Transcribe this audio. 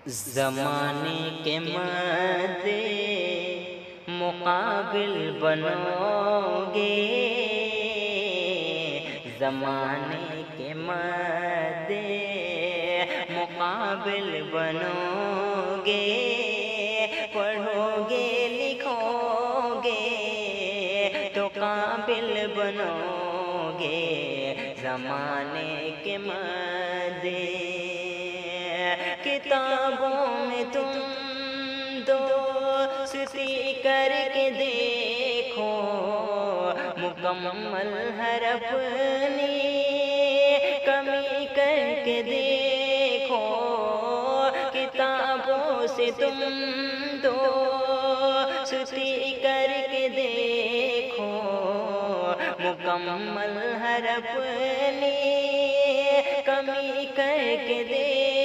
زمانے کے مد مقابل بنو گے، زمانے کے مد مقابل بنو گے، پڑھو گے لکھو گے تو قابل بنو گے، زمانے کے مد کتابوں میں تم دوستی کر کے دیکھو، مکمل ہر اپنی کمی کر کے دیکھو، کتابوں سے تم دوستی کر کے دیکھو، مکمل ہر اپنی کمی کر کے دیکھو،